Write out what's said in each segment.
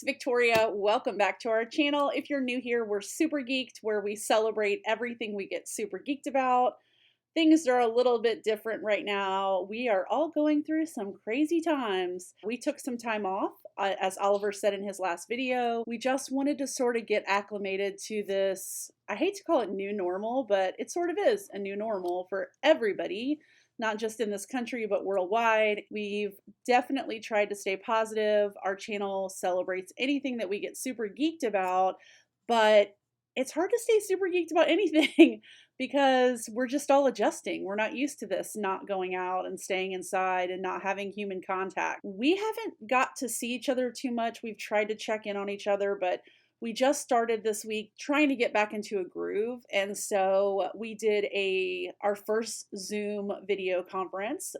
it's Victoria. Welcome back to our channel. If you're new here, we're Super Geeked, where we celebrate everything we get super geeked about. Things are a little bit different right now. We are all going through some crazy times. We took some time off, as Oliver said in his last video. We just wanted to sort of get acclimated to this, I hate to call it new normal, but it sort of is a new normal for everybody, not just in this country, but worldwide. We've definitely tried to stay positive. Our channel celebrates anything that we get super geeked about, but it's hard to stay super geeked about anything because we're just all adjusting. We're not used to this, not going out and staying inside and not having human contact. We haven't got to see each other too much. We've tried to check in on each other, but we just started this week trying to get back into a groove. And so we did our first Zoom video conference.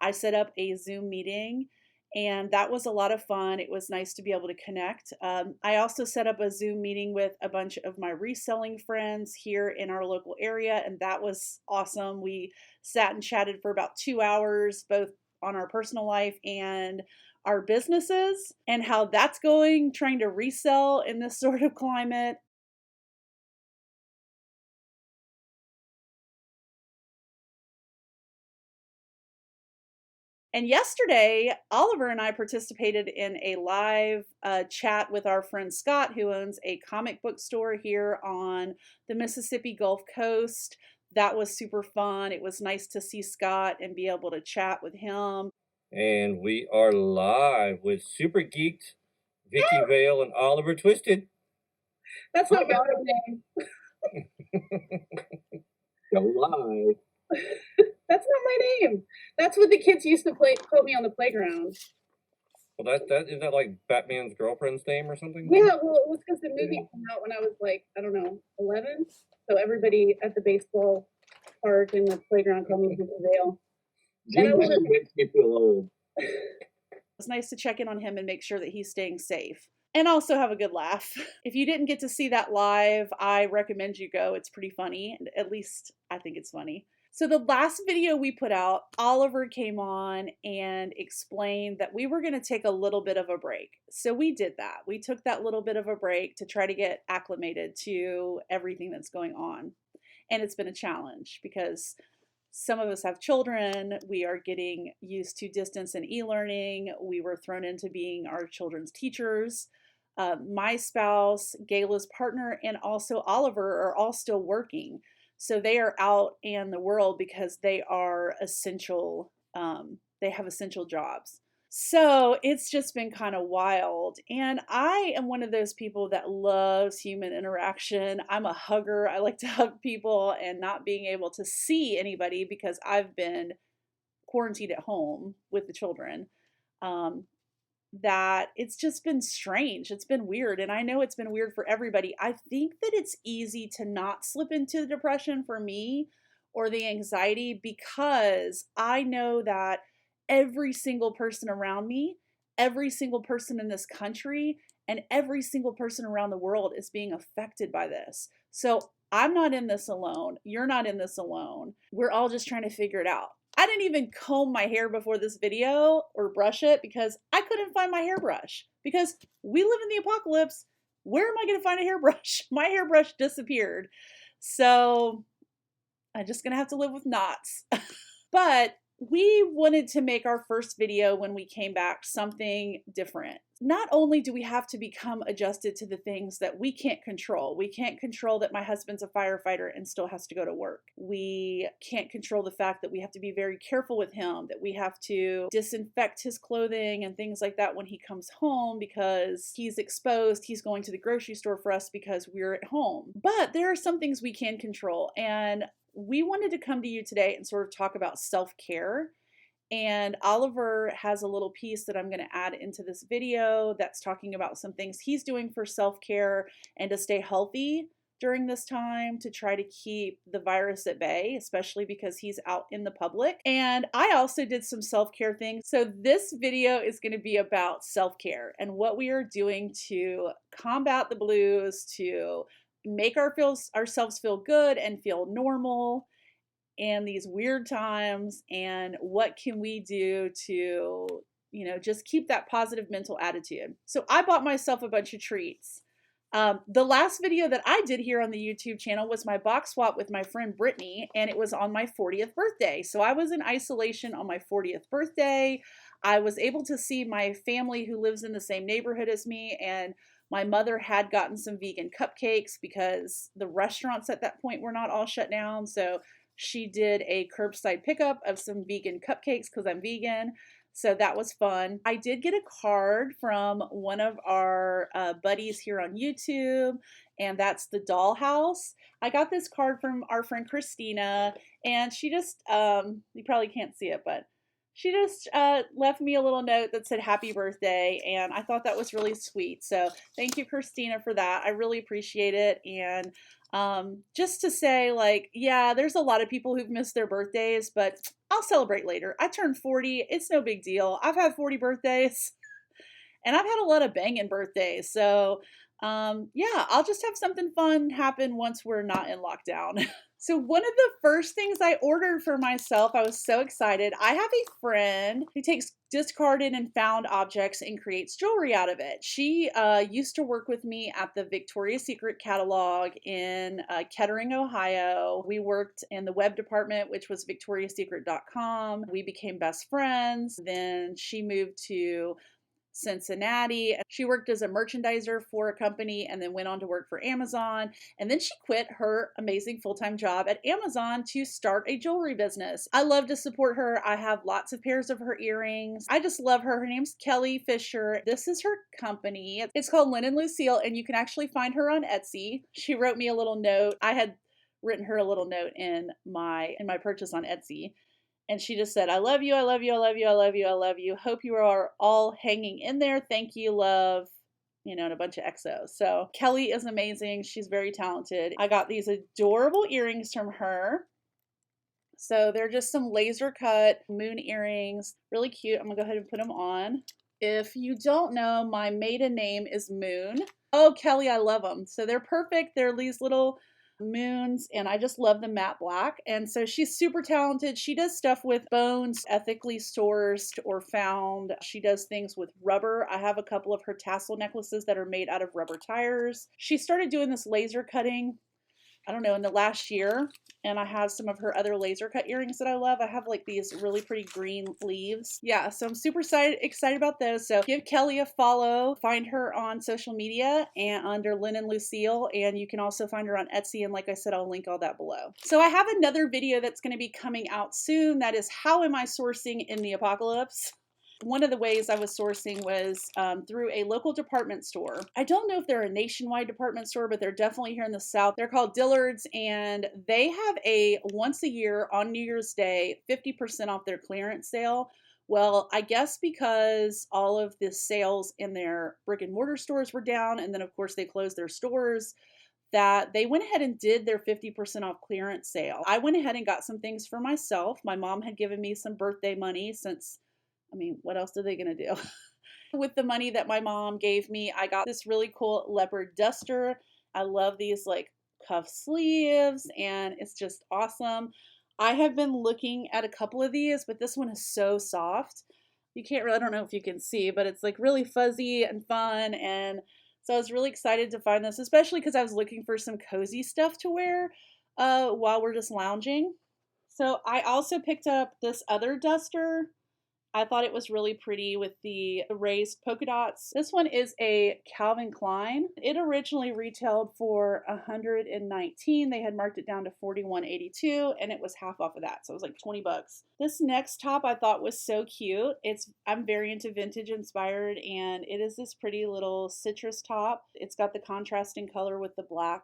I set up a Zoom meeting and that was a lot of fun. It was nice to be able to connect. I also set up a Zoom meeting with a bunch of my reselling friends here in our local area, and that was awesome. We sat and chatted for about 2 hours, both on our personal life and our businesses and how that's going, trying to resell in this sort of climate. And yesterday, Oliver and I participated in a live chat with our friend Scott, who owns a comic book store here on the Mississippi Gulf Coast. That was super fun. It was nice to see Scott and be able to chat with him. And we are live with Super Geeked, Vicky Vale, and Oliver Twisted. That's not my name. Go live. That's not my name. That's what the kids used to quote me on the playground. Well, that isn't that like Batman's girlfriend's name or something? Yeah, well, it was because the movie came out when I was like, I don't know, 11. So everybody at the baseball park and the playground called me Vicky Vale. And it makes me feel old. It's nice to check in on him and make sure that he's staying safe. And also have a good laugh. If you didn't get to see that live, I recommend you go. It's pretty funny. At least I think it's funny. So the last video we put out, Oliver came on and explained that we were going to take a little bit of a break. So we did that. We took that little bit of a break to try to get acclimated to everything that's going on. And it's been a challenge because some of us have children. We are getting used to distance and e-learning. We were thrown into being our children's teachers. My spouse, Gaela's partner, and also Oliver are all still working. So they are out in the world because they are essential. They have essential jobs. So it's just been kind of wild. And I am one of those people that loves human interaction. I'm a hugger. I like to hug people, and not being able to see anybody because I've been quarantined at home with the children. That it's just been strange. It's been weird. And I know it's been weird for everybody. I think that it's easy to not slip into the depression for me or the anxiety because I know that every single person around me, every single person in this country, and every single person around the world is being affected by this. So I'm not in this alone. You're not in this alone. We're all just trying to figure it out. I didn't even comb my hair before this video or brush it because I couldn't find my hairbrush because we live in the apocalypse. Where am I going to find a hairbrush? My hairbrush disappeared. So I'm just going to have to live with knots. But we wanted to make our first video when we came back something different. Not only do we have to become adjusted to the things that we can't control. We can't control that my husband's a firefighter and still has to go to work. We can't control the fact that we have to be very careful with him, that we have to disinfect his clothing and things like that when he comes home because he's exposed. He's going to the grocery store for us because we're at home. But there are some things we can control, and we wanted to come to you today and sort of talk about self-care. And Oliver has a little piece that I'm going to add into this video that's talking about some things he's doing for self-care and to stay healthy during this time to try to keep the virus at bay, especially because he's out in the public. And I also did some self-care things. So this video is going to be about self-care and what we are doing to combat the blues, to make ourselves feel good and feel normal. and these weird times, and what can we do to, just keep that positive mental attitude. So I bought myself a bunch of treats. The last video that I did here on the YouTube channel was my box swap with my friend Brittany, and it was on my 40th birthday. So I was in isolation on my 40th birthday. I was able to see my family who lives in the same neighborhood as me, and my mother had gotten some vegan cupcakes because the restaurants at that point were not all shut down. So she did a curbside pickup of some vegan cupcakes because I'm vegan. So that was fun. I did get a card from one of our buddies here on YouTube, and that's the Dollhouse. I got this card from our friend Christina, and she just, you probably can't see it, but she just left me a little note that said happy birthday, and I thought that was really sweet. So thank you, Christina, for that. I really appreciate it. And just to say, like, yeah, there's a lot of people who've missed their birthdays, but I'll celebrate later. I turned 40. It's no big deal. I've had 40 birthdays, and I've had a lot of banging birthdays. So yeah, I'll just have something fun happen once we're not in lockdown. So one of the first things I ordered for myself, I was so excited. I have a friend who takes discarded and found objects and creates jewelry out of it. She used to work with me at the Victoria's Secret catalog in Kettering, Ohio. We worked in the web department, which was victoriasecret.com. We became best friends. Then she moved to Cincinnati. She worked as a merchandiser for a company and then went on to work for Amazon. And then she quit her amazing full-time job at Amazon to start a jewelry business. I love to support her. I have lots of pairs of her earrings. I just love her. Her name's Kelly Fisher. This is her company. It's called Lynn and Lucille, and you can actually find her on Etsy. She wrote me a little note. I had written her a little note in my purchase on Etsy. And she just said, I love you, I love you, I love you, I love you, I love you. Hope you are all hanging in there. Thank you, love, and a bunch of XOs. So Kelly is amazing. She's very talented. I got these adorable earrings from her. So they're just some laser cut moon earrings. Really cute. I'm gonna go ahead and put them on. If you don't know, my maiden name is Moon. Oh, Kelly, I love them. So they're perfect. They're these little moons, and I just love the matte black. And so she's super talented. She does stuff with bones, ethically sourced or found. She does things with rubber. I have a couple of her tassel necklaces that are made out of rubber tires. She started doing this laser cutting, I don't know, in the last year, and I have some of her other laser cut earrings that I love. I have like these really pretty green leaves. Yeah, so I'm super excited about those. So give Kelly a follow. Find her on social media and under Lynn and Lucille, and you can also find her on Etsy, and like I said, I'll link all that below. So I have another video that's going to be coming out soon. That is, how am I sourcing in the apocalypse? One of the ways I was sourcing was through a local department store. I don't know if they're a nationwide department store, but they're definitely here in the South. They're called Dillard's, and they have a once a year on New Year's Day 50% off their clearance sale. Well, I guess because all of the sales in their brick and mortar stores were down, and then of course they closed their stores, that they went ahead and did their 50% off clearance sale. I went ahead and got some things for myself. My mom had given me some birthday money since, I mean, what else are they going to do? With the money that my mom gave me, I got this really cool leopard duster. I love these like cuff sleeves, and it's just awesome. I have been looking at a couple of these, but this one is so soft. You can't really, I don't know if you can see, but it's like really fuzzy and fun. And so I was really excited to find this, especially because I was looking for some cozy stuff to wear while we're just lounging. So I also picked up this other duster. I thought it was really pretty with the raised polka dots. This one is a Calvin Klein. It originally retailed for $119. They had marked it down to $41.82, and it was half off of that, so it was like 20 bucks. This next top I thought was so cute. I'm very into vintage inspired, and it is this pretty little citrus top. It's got the contrasting color with the black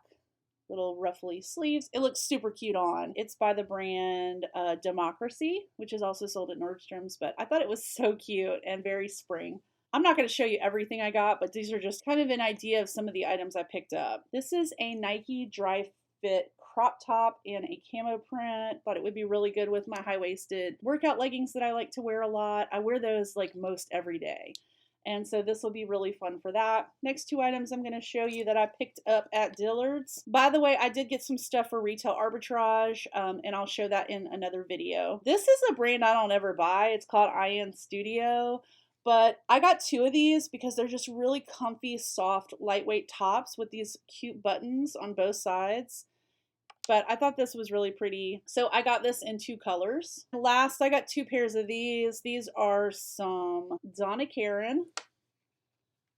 little ruffly sleeves. It looks super cute on. It's by the brand Democracy, which is also sold at Nordstrom's, but I thought it was so cute and very spring. I'm not going to show you everything I got, but these are just kind of an idea of some of the items I picked up. This is a Nike Dry Fit crop top in a camo print. Thought it would be really good with my high-waisted workout leggings that I like to wear a lot. I wear those like most every day. And so this will be really fun for that. Next two items I'm going to show you that I picked up at Dillard's. By the way, I did get some stuff for retail arbitrage, and I'll show that in another video. This is a brand I don't ever buy. It's called IN Studio. But I got two of these because they're just really comfy, soft, lightweight tops with these cute buttons on both sides. But I thought this was really pretty. So I got this in two colors. Last, I got two pairs of these. These are some Donna Karan,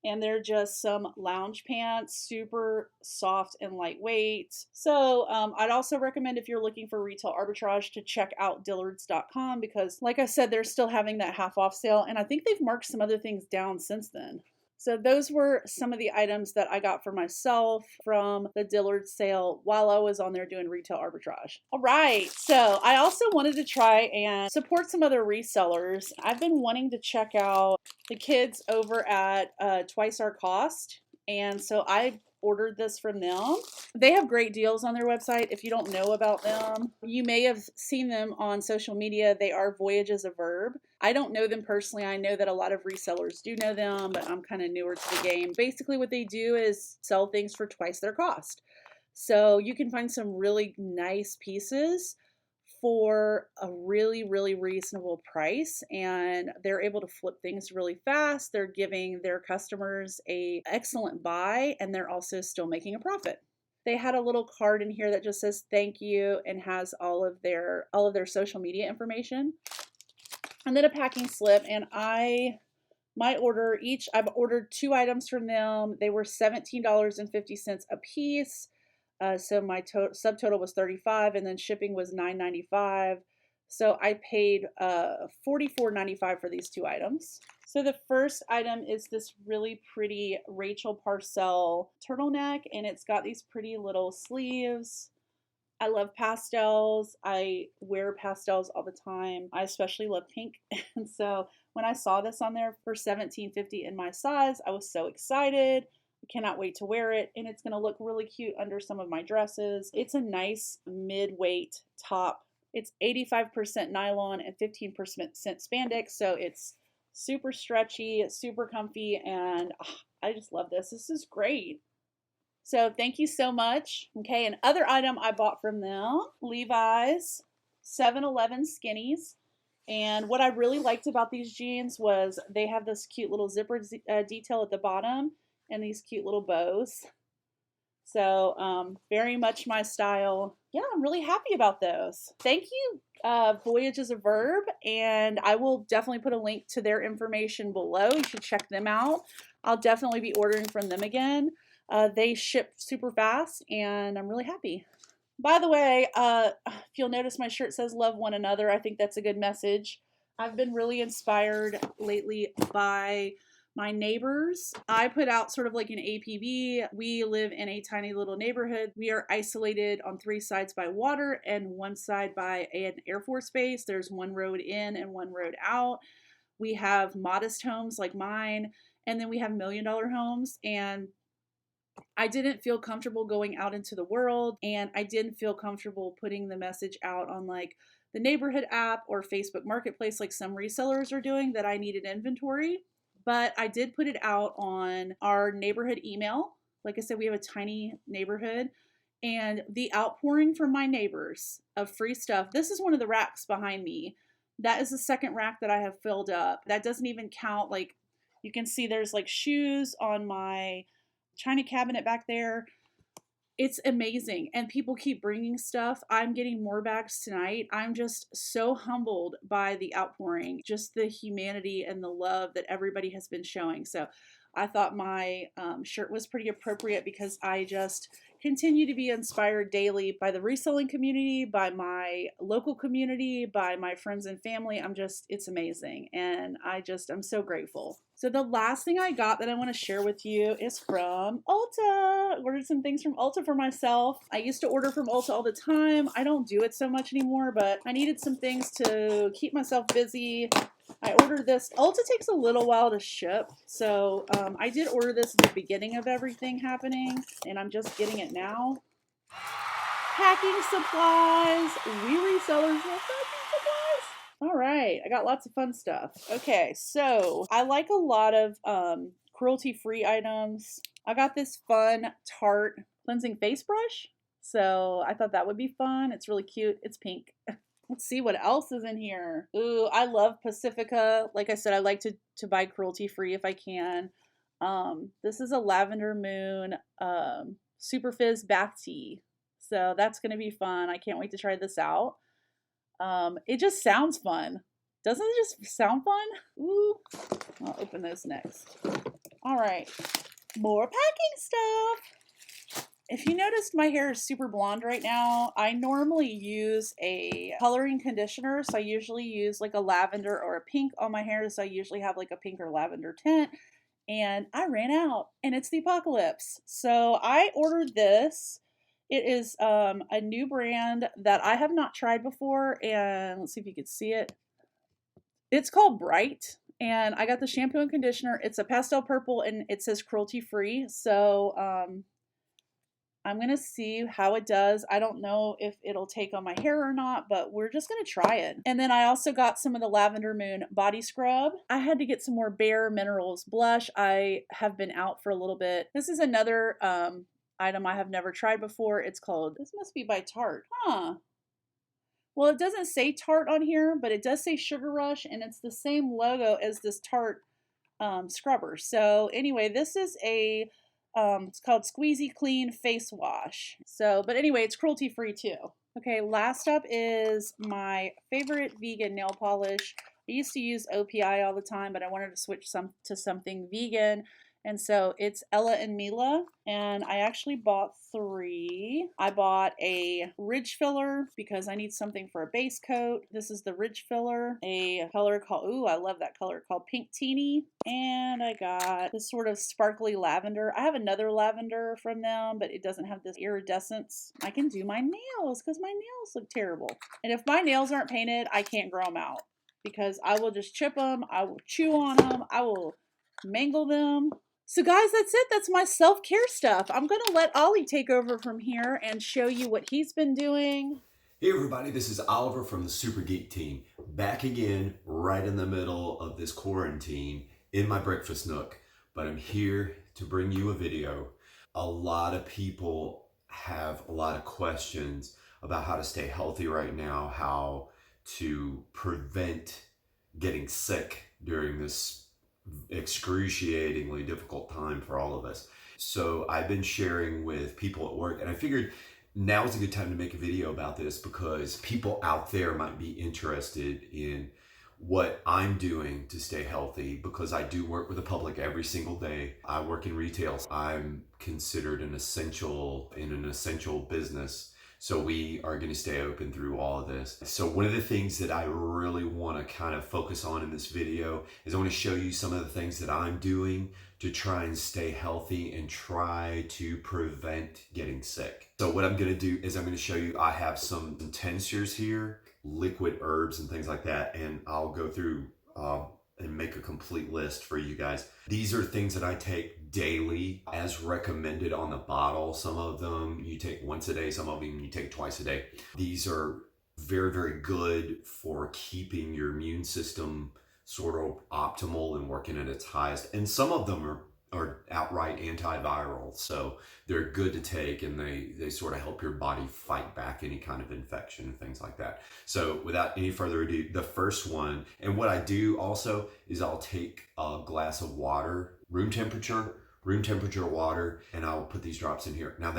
and they're just some lounge pants, super soft and lightweight. So I'd also recommend, if you're looking for retail arbitrage, to check out dillards.com, because like I said, they're still having that half off sale, and I think they've marked some other things down since then. So those were some of the items that I got for myself from the Dillard's sale while I was on there doing retail arbitrage. All right, so I also wanted to try and support some other resellers. I've been wanting to check out the kids over at Twice Our Cost, and so I ordered this from them. They have great deals on their website. If you don't know about them, you may have seen them on social media. They are Voyage as a Verb. I don't know them personally. I know that a lot of resellers do know them, but I'm kind of newer to the game. Basically, what they do is sell things for twice their cost. So you can find some really nice pieces for a really, really reasonable price, and they're able to flip things really fast. They're giving their customers an excellent buy, and they're also still making a profit. They had a little card in here that just says thank you and has all of their social media information, and then a packing slip. And I've ordered two items from them. They were $17.50 a piece. So my subtotal was $35, and then shipping was $9.95. So I paid $44.95 for these two items. So the first item is this really pretty Rachel Parcell turtleneck, and it's got these pretty little sleeves. I love pastels. I wear pastels all the time. I especially love pink. And so when I saw this on there for $17.50 in my size, I was so excited. I cannot wait to wear it, and it's going to look really cute under some of my dresses. It's a nice mid-weight top. It's 85% nylon and 15% spandex, so it's super stretchy, super comfy, and I just love this. This is great. So thank you so much. Okay, another item I bought from them, Levi's 711 skinnies. And what I really liked about these jeans was they have this cute little zipper detail at the bottom and these cute little bows. So very much my style. Yeah, I'm really happy about those. Thank you, Voyage as a Verb, and I will definitely put a link to their information below. You should check them out. I'll definitely be ordering from them again. They ship super fast, and I'm really happy. By the way, if you'll notice, my shirt says love one another. I think that's a good message. I've been really inspired lately by my neighbors. I put out sort of like an APB. We live in a tiny little neighborhood. We are isolated on three sides by water and one side by an Air Force base. There's one road in and one road out. We have modest homes like mine, and then we have $1 million homes. And I didn't feel comfortable going out into the world, and I didn't feel comfortable putting the message out on like the neighborhood app or Facebook Marketplace like some resellers are doing that I needed inventory. But I did put it out on our neighborhood email. Like I said, we have a tiny neighborhood, and the outpouring from my neighbors of free stuff. This is one of the racks behind me. That is the second rack that I have filled up. That doesn't even count, like you can see there's like shoes on my china cabinet back there. It's amazing, and people keep bringing stuff. I'm getting more bags tonight. I'm just so humbled by the outpouring, just the humanity and the love that everybody has been showing. So I thought my shirt was pretty appropriate because I just continue to be inspired daily by the reselling community, by my local community, by my friends and family. It's amazing, and I'm so grateful. So the last thing I got that I want to share with you is from Ulta. I ordered some things from Ulta for myself. I used to order from Ulta all the time. I don't do it so much anymore, but I needed some things to keep myself busy. I ordered this. Ulta takes a little while to ship, so I did order this at the beginning of everything happening, and I'm just getting it now. Packing supplies. We resellers love packing supplies. All right, I got lots of fun stuff. Okay, so I like a lot of cruelty-free items. I got this fun Tarte cleansing face brush, so I thought that would be fun. It's really cute. It's pink. Let's see what else is in here. Ooh, I love Pacifica. Like I said, I like to buy cruelty-free if I can. This is a Lavender Moon Super Fizz bath tea. So that's going to be fun. I can't wait to try this out. It just sounds fun. Doesn't it just sound fun? Ooh, I'll open those next. All right, more packing stuff. If you noticed, my hair is super blonde right now. I normally use a coloring conditioner, so I usually use like a lavender or a pink on my hair, so I usually have like a pink or lavender tint, and I ran out, and it's the apocalypse. So I ordered this. It is a new brand that I have not tried before, and let's see if you can see it. It's called Bright, and I got the shampoo and conditioner. It's a pastel purple, and it says cruelty free. So I'm gonna see how it does. I don't know if it'll take on my hair or not, but we're just gonna try it. And then I also got some of the Lavender Moon body scrub. I had to get some more Bare Minerals blush. I have been out for a little bit. This is another item I have never tried before. It's called, this must be by Tarte. Huh. Well, it doesn't say Tarte on here, but it does say Sugar Rush, and it's the same logo as this Tarte scrubber. So anyway, this is a, it's called Squeezy Clean Face Wash. So, but anyway, it's cruelty free too. Okay, last up is my favorite vegan nail polish. I used to use OPI all the time, but I wanted to switch to something vegan. And so it's Ella and Mila, and I actually bought 3. I bought a ridge filler because I need something for a base coat. This is the ridge filler, a color called, ooh, I love that color, called Pink Teeny. And I got this sort of sparkly lavender. I have another lavender from them, but it doesn't have this iridescence. I can do my nails because my nails look terrible. And if my nails aren't painted, I can't grow them out because I will just chip them, I will chew on them, I will mangle them. So guys, that's it. That's my self-care stuff. I'm going to let Ollie take over from here and show you what he's been doing. Hey everybody, this is Oliver from the Super Geek team. Back again, right in the middle of this quarantine in my breakfast nook. But I'm here to bring you a video. A lot of people have a lot of questions about how to stay healthy right now, how to prevent getting sick during this excruciatingly difficult time for all of us. So I've been sharing with people at work, and I figured now is a good time to make a video about this because people out there might be interested in what I'm doing to stay healthy, because I do work with the public every single day. I work in retail. I'm considered an essential in an essential business. So we are going to stay open through all of this. So one of the things that I really want to kind of focus on in this video is I want to show you some of the things that I'm doing to try and stay healthy and try to prevent getting sick. So what I'm going to do is I'm going to show you, I have some tinctures here, liquid herbs and things like that, and I'll go through and make a complete list for you guys. These are things that I take daily as recommended on the bottle. Some of them you take once a day, some of them you take twice a day. These are very, very good for keeping your immune system sort of optimal and working at its highest. And some of them are outright antiviral, so they're good to take, and they sort of help your body fight back any kind of infection and things like that. So without any further ado, the first one, and what I do also is I'll take a glass of water, room temperature water, and I'll put these drops in here. Now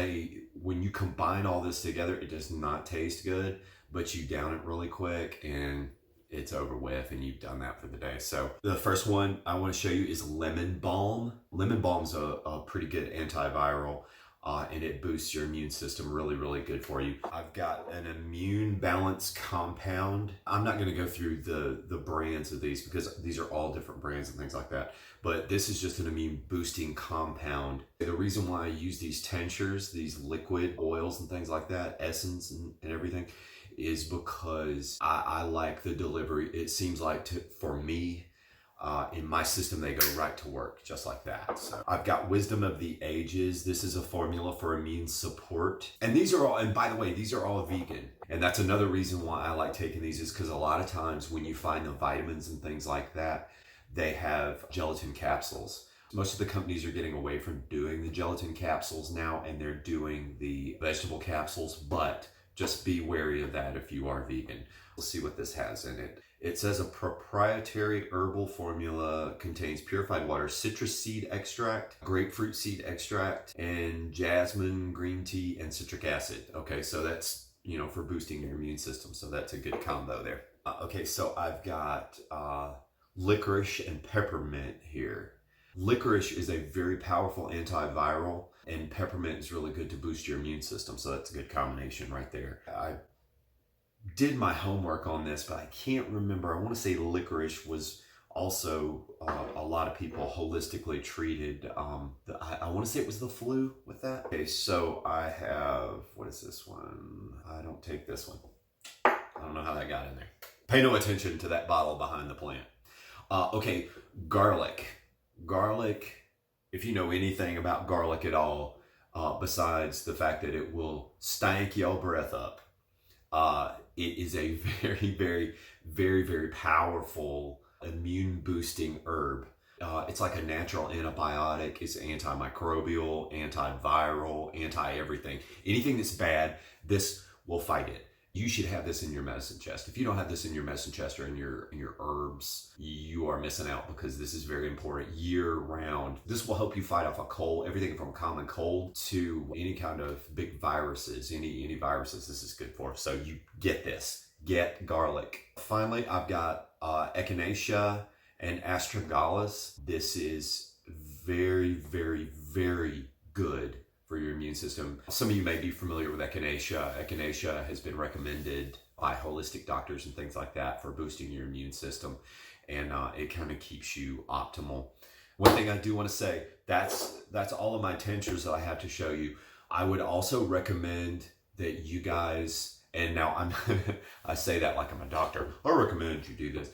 when you combine all this together, it does not taste good, but you down it really quick and it's over with, and you've done that for the day. So the first one I want to show you is lemon balm. Lemon balm's a pretty good antiviral, and it boosts your immune system. Really, really good for you. I've got an immune balance compound. I'm not going to go through the brands of these because these are all different brands and things like that. But this is just an immune boosting compound. The reason why I use these tinctures, these liquid oils and things like that, essence and everything, is because I like the delivery. It seems like for me, In my system, they go right to work just like that. So I've got Wisdom of the Ages. This is a formula for immune support. And these are all, and by the way, these are all vegan. And that's another reason why I like taking these, is because a lot of times when you find the vitamins and things like that, they have gelatin capsules. Most of the companies are getting away from doing the gelatin capsules now, and they're doing the vegetable capsules, but just be wary of that if you are vegan. We'll see what this has in it. It says a proprietary herbal formula contains purified water, citrus seed extract, grapefruit seed extract, and jasmine green tea and citric acid. Okay, so that's, for boosting your immune system. So that's a good combo there. Okay, so I've got licorice and peppermint here. Licorice is a very powerful antiviral, and peppermint is really good to boost your immune system. So that's a good combination right there. I did my homework on this, but I can't remember. I want to say licorice was also a lot of people holistically treated. I want to say it was the flu with that. Okay, so I have, what is this one? I don't take this one. I don't know how that got in there. Pay no attention to that bottle behind the plant. Okay, garlic. Garlic, if you know anything about garlic at all, besides the fact that it will stank your breath up, it is a very, very, very, very powerful immune boosting herb. It's like a natural antibiotic. It's antimicrobial, antiviral, anti-everything. Anything that's bad, this will fight it. You should have this in your medicine chest. If you don't have this in your medicine chest or in your herbs, you are missing out, because this is very important year round. This will help you fight off a cold, everything from common cold to any kind of big viruses, any viruses this is good for. So you get this, get garlic. Finally, I've got echinacea and astragalus. This is very, very, very good for your immune system. Some of you may be familiar with echinacea. Echinacea has been recommended by holistic doctors and things like that for boosting your immune system, and it kind of keeps you optimal. One thing I do want to say, that's all of my tinctures that I have to show you. I would also recommend that you guys, and now I say that like I'm a doctor, I recommend you do this.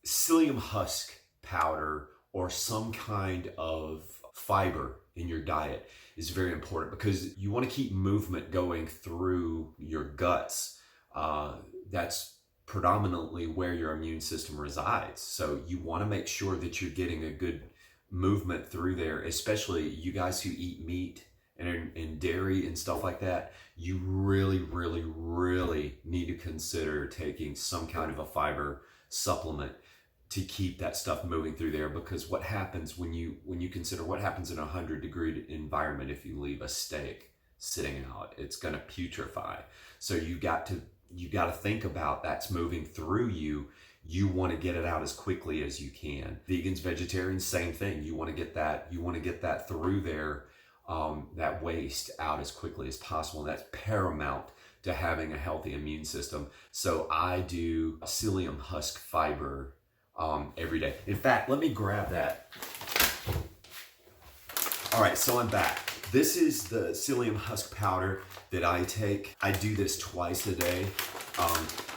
Psyllium husk powder or some kind of fiber in your diet is very important, because you want to keep movement going through your guts. That's predominantly where your immune system resides. So you want to make sure that you're getting a good movement through there, especially you guys who eat meat and dairy and stuff like that. You really, really, really need to consider taking some kind of a fiber supplement to keep that stuff moving through there, because what happens when you consider what happens in a 100-degree environment, if you leave a steak sitting out, it's going to putrefy. So you got to think about that's moving through you. You want to get it out as quickly as you can. Vegans, vegetarians, same thing. You want to get that through there, that waste out as quickly as possible. And that's paramount to having a healthy immune system. So I do psyllium husk fiber every day. In fact, let me grab that. All right, so I'm back. This is the psyllium husk powder that I take. I do this twice a day.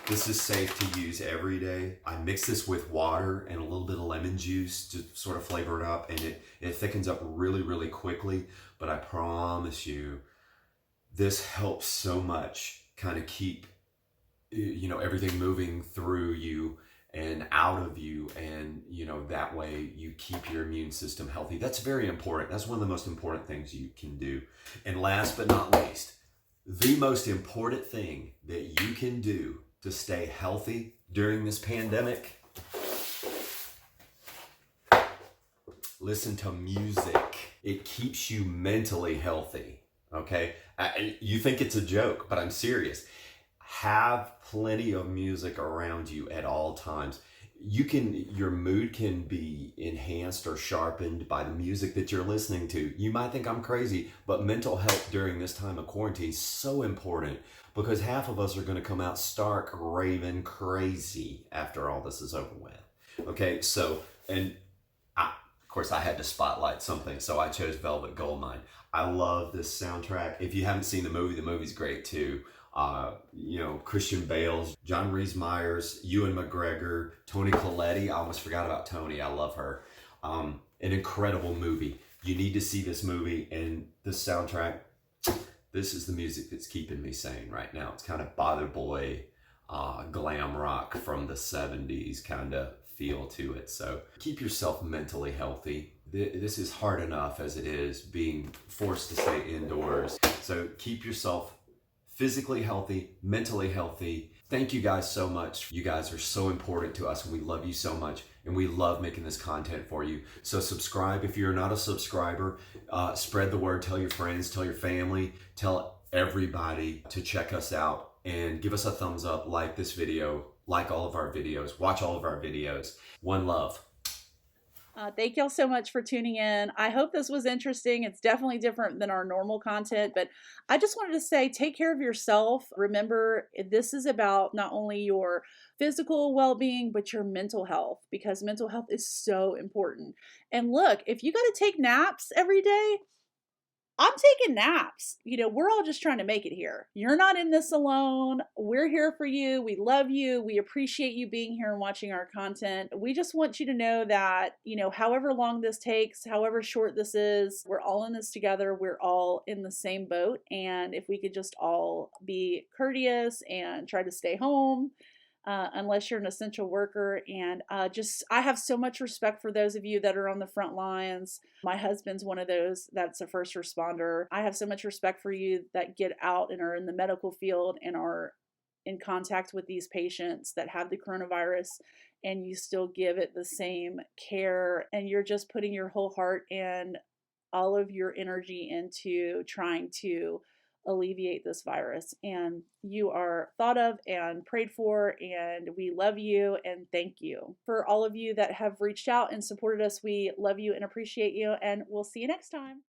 This is safe to use every day. I mix this with water and a little bit of lemon juice to sort of flavor it up, and it thickens up really, really quickly. But I promise you, this helps so much kind of keep, everything moving through you and out of you, and that way you keep your immune system healthy. That's very important. That's one of the most important things you can do. And last but not least, the most important thing that you can do to stay healthy during this pandemic: listen to music. It keeps you mentally healthy. Okay, you think it's a joke, but I'm serious. Have plenty of music around you at all times. Your mood can be enhanced or sharpened by the music that you're listening to. You might think I'm crazy, but mental health during this time of quarantine is so important, because half of us are going to come out stark raving crazy after all this is over with. Okay, so, and of course I had to spotlight something, so I chose Velvet Goldmine. I love this soundtrack. If you haven't seen the movie's great too. Christian Bale's, John Rhys Meyers, Ewan McGregor, Toni Collette. I almost forgot about Toni. I love her. An incredible movie. You need to see this movie, and the soundtrack. This is the music that's keeping me sane right now. It's kind of bother boy, glam rock from the 70s kind of feel to it. So keep yourself mentally healthy. This is hard enough as it is being forced to stay indoors. So keep yourself physically healthy, mentally healthy. Thank you guys so much. You guys are so important to us, and we love you so much, and we love making this content for you. So subscribe if you're not a subscriber. Spread the word. Tell your friends, tell your family, tell everybody to check us out, and give us a thumbs up, like this video, like all of our videos, watch all of our videos. One love. Thank y'all so much for tuning in. I hope this was interesting. It's definitely different than our normal content, but I just wanted to say, take care of yourself. Remember, this is about not only your physical well-being, but your mental health, because mental health is so important. And look, if you got to take naps every day, I'm taking naps. We're all just trying to make it here. You're not in this alone. We're here for you. We love you. We appreciate you being here and watching our content. We just want you to know that, however long this takes, however short this is, we're all in this together. We're all in the same boat. And if we could just all be courteous and try to stay home, unless you're an essential worker. And I have so much respect for those of you that are on the front lines. My husband's one of those that's a first responder. I have so much respect for you that get out and are in the medical field and are in contact with these patients that have the coronavirus, and you still give it the same care, and you're just putting your whole heart and all of your energy into trying to alleviate this virus. And you are thought of and prayed for, and we love you and thank you. For all of you that have reached out and supported us, we love you and appreciate you, and we'll see you next time.